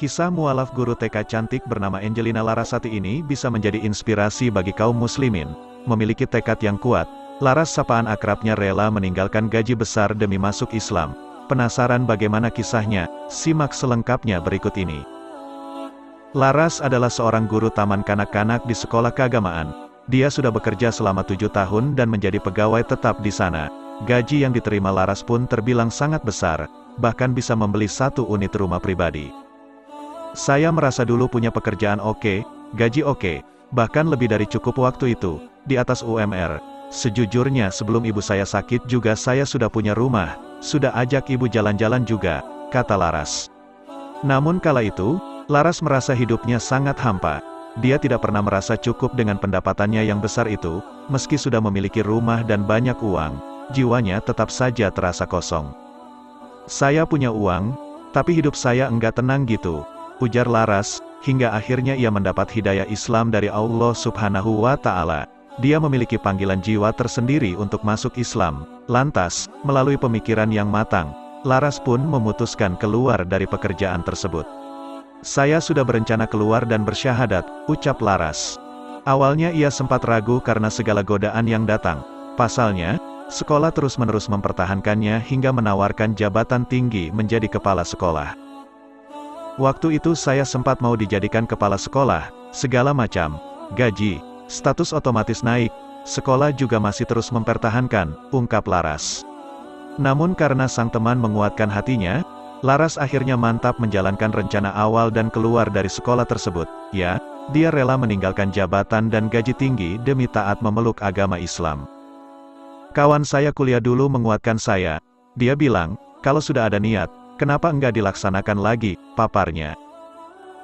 Kisah mualaf guru TK cantik bernama Angelina Larasati ini bisa menjadi inspirasi bagi kaum muslimin. Memiliki tekad yang kuat, Laras sapaan akrabnya rela meninggalkan gaji besar demi masuk Islam. Penasaran bagaimana kisahnya? Simak selengkapnya berikut ini. Laras adalah seorang guru taman kanak-kanak di sekolah keagamaan. Dia sudah bekerja selama 7 tahun dan menjadi pegawai tetap di sana. Gaji yang diterima Laras pun terbilang sangat besar, bahkan bisa membeli 1 unit rumah pribadi. Saya merasa dulu punya pekerjaan oke, gaji oke, bahkan lebih dari cukup waktu itu, di atas UMR. Sejujurnya sebelum ibu saya sakit juga saya sudah punya rumah, sudah ajak ibu jalan-jalan juga, kata Laras. Namun kala itu, Laras merasa hidupnya sangat hampa. Dia tidak pernah merasa cukup dengan pendapatannya yang besar itu, meski sudah memiliki rumah dan banyak uang, jiwanya tetap saja terasa kosong. Saya punya uang, tapi hidup saya enggak tenang gitu, ujar Laras, hingga akhirnya ia mendapat hidayah Islam dari Allah Subhanahu wa Ta'ala. Dia memiliki panggilan jiwa tersendiri untuk masuk Islam. Lantas, melalui pemikiran yang matang, Laras pun memutuskan keluar dari pekerjaan tersebut. Saya sudah berencana keluar dan bersyahadat, ucap Laras. Awalnya ia sempat ragu karena segala godaan yang datang. Pasalnya, sekolah terus-menerus mempertahankannya hingga menawarkan jabatan tinggi menjadi kepala sekolah. Waktu itu saya sempat mau dijadikan kepala sekolah, segala macam, gaji, status otomatis naik, sekolah juga masih terus mempertahankan, ungkap Laras. Namun karena sang teman menguatkan hatinya, Laras akhirnya mantap menjalankan rencana awal dan keluar dari sekolah tersebut. Ya, dia rela meninggalkan jabatan dan gaji tinggi demi taat memeluk agama Islam. Kawan saya kuliah dulu menguatkan saya. Dia bilang, kalau sudah ada niat, kenapa enggak dilaksanakan lagi, paparnya.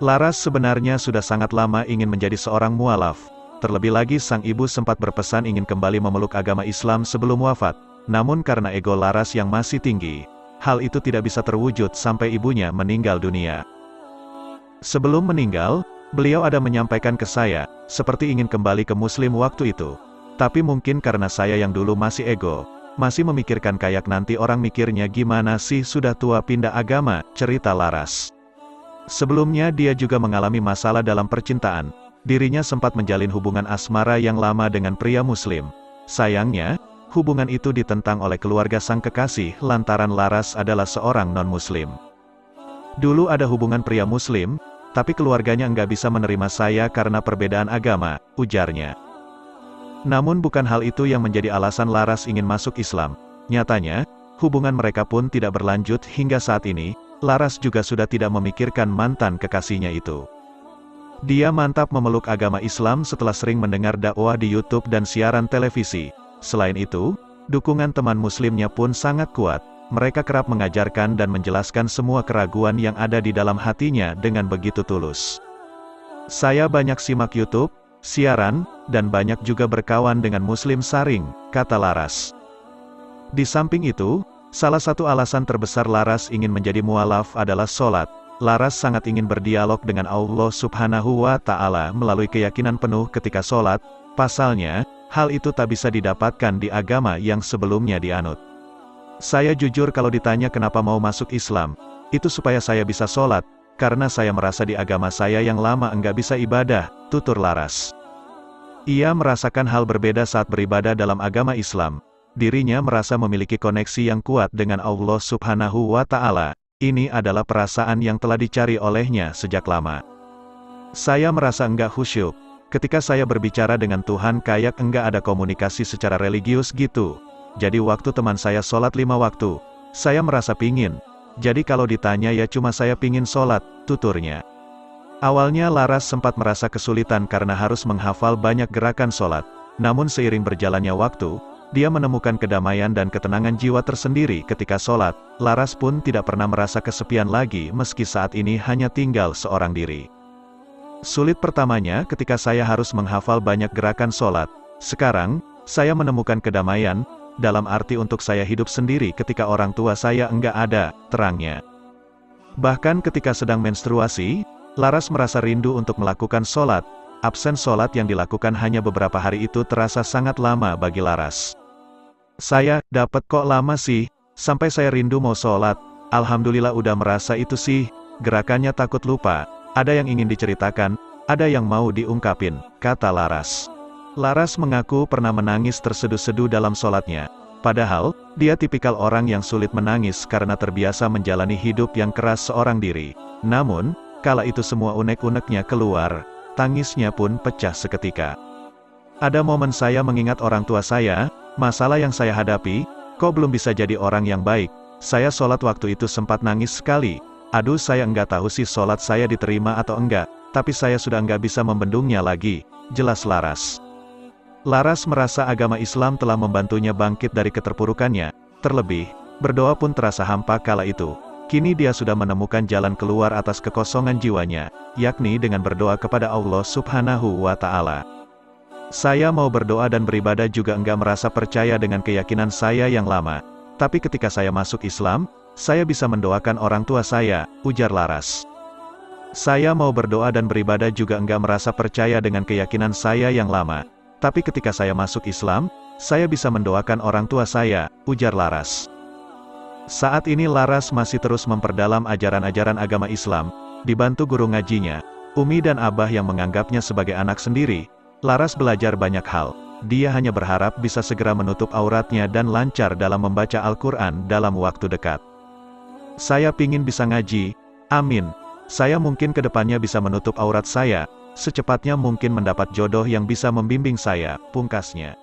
Laras sebenarnya sudah sangat lama ingin menjadi seorang mualaf. Terlebih lagi sang ibu sempat berpesan ingin kembali memeluk agama Islam sebelum wafat. Namun karena ego Laras yang masih tinggi, hal itu tidak bisa terwujud sampai ibunya meninggal dunia. Sebelum meninggal, beliau ada menyampaikan ke saya, seperti ingin kembali ke Muslim waktu itu. Tapi mungkin karena saya yang dulu masih ego, masih memikirkan kayak nanti orang mikirnya gimana sih sudah tua pindah agama, cerita Laras. Sebelumnya dia juga mengalami masalah dalam percintaan. Dirinya sempat menjalin hubungan asmara yang lama dengan pria Muslim. Sayangnya, hubungan itu ditentang oleh keluarga sang kekasih lantaran Laras adalah seorang non-Muslim. Dulu ada hubungan pria Muslim, tapi keluarganya enggak bisa menerima saya karena perbedaan agama, ujarnya. Namun bukan hal itu yang menjadi alasan Laras ingin masuk Islam. Nyatanya, hubungan mereka pun tidak berlanjut hingga saat ini. Laras juga sudah tidak memikirkan mantan kekasihnya itu. Dia mantap memeluk agama Islam setelah sering mendengar dakwah di YouTube dan siaran televisi. Selain itu, dukungan teman muslimnya pun sangat kuat. Mereka kerap mengajarkan dan menjelaskan semua keraguan yang ada di dalam hatinya dengan begitu tulus. Saya banyak simak YouTube, siaran, dan banyak juga berkawan dengan Muslim Saring, kata Laras. Di samping itu, salah satu alasan terbesar Laras ingin menjadi mualaf adalah sholat. Laras sangat ingin berdialog dengan Allah Subhanahu wa Ta'ala melalui keyakinan penuh ketika sholat. Pasalnya, hal itu tak bisa didapatkan di agama yang sebelumnya dianut. Saya jujur kalau ditanya kenapa mau masuk Islam, itu supaya saya bisa sholat, karena saya merasa di agama saya yang lama enggak bisa ibadah, tutur Laras. Ia merasakan hal berbeda saat beribadah dalam agama Islam. Dirinya merasa memiliki koneksi yang kuat dengan Allah Subhanahu wa Ta'ala. Ini adalah perasaan yang telah dicari olehnya sejak lama. Saya merasa enggak khusyuk. Ketika saya berbicara dengan Tuhan kayak enggak ada komunikasi secara religius gitu. Jadi waktu teman saya sholat 5 waktu, saya merasa pingin. Jadi kalau ditanya ya cuma saya pingin sholat, tuturnya. Awalnya Laras sempat merasa kesulitan karena harus menghafal banyak gerakan sholat. Namun seiring berjalannya waktu, dia menemukan kedamaian dan ketenangan jiwa tersendiri ketika sholat. Laras pun tidak pernah merasa kesepian lagi meski saat ini hanya tinggal seorang diri. Sulit pertamanya ketika saya harus menghafal banyak gerakan sholat. Sekarang, saya menemukan kedamaian, dalam arti untuk saya hidup sendiri ketika orang tua saya enggak ada, terangnya. Bahkan ketika sedang menstruasi, Laras merasa rindu untuk melakukan sholat. Absen sholat yang dilakukan hanya beberapa hari itu terasa sangat lama bagi Laras. Saya, dapat kok lama sih, sampai saya rindu mau sholat. Alhamdulillah udah merasa itu sih, Gerakannya takut lupa, ada yang ingin diceritakan, ada yang mau diungkapin, kata Laras. Laras mengaku pernah menangis terseduh-seduh dalam sholatnya. Padahal, dia tipikal orang yang sulit menangis karena terbiasa menjalani hidup yang keras seorang diri. Namun, kala itu semua unek-uneknya keluar, tangisnya pun pecah seketika. Ada momen saya mengingat orang tua saya, masalah yang saya hadapi, kok belum bisa jadi orang yang baik. Saya sholat waktu itu sempat nangis sekali. Aduh, saya enggak tahu sih sholat saya diterima atau enggak, tapi saya sudah enggak bisa membendungnya lagi, jelas Laras. Laras merasa agama Islam telah membantunya bangkit dari keterpurukannya, terlebih, berdoa pun terasa hampa kala itu. Kini dia sudah menemukan jalan keluar atas kekosongan jiwanya, yakni dengan berdoa kepada Allah Subhanahu wa Ta'ala. Saya mau berdoa dan beribadah juga enggak merasa percaya dengan keyakinan saya yang lama. Tapi ketika saya masuk Islam, saya bisa mendoakan orang tua saya, ujar Laras. Saya mau berdoa dan beribadah juga enggak merasa percaya dengan keyakinan saya yang lama. Tapi ketika saya masuk Islam, saya bisa mendoakan orang tua saya, ujar Laras. Saat ini Laras masih terus memperdalam ajaran-ajaran agama Islam, dibantu guru ngajinya, Umi dan Abah yang menganggapnya sebagai anak sendiri. Laras belajar banyak hal. Dia hanya berharap bisa segera menutup auratnya dan lancar dalam membaca Al-Quran dalam waktu dekat. Saya pingin bisa ngaji, amin. Saya mungkin kedepannya bisa menutup aurat saya, secepatnya mungkin mendapat jodoh yang bisa membimbing saya, pungkasnya.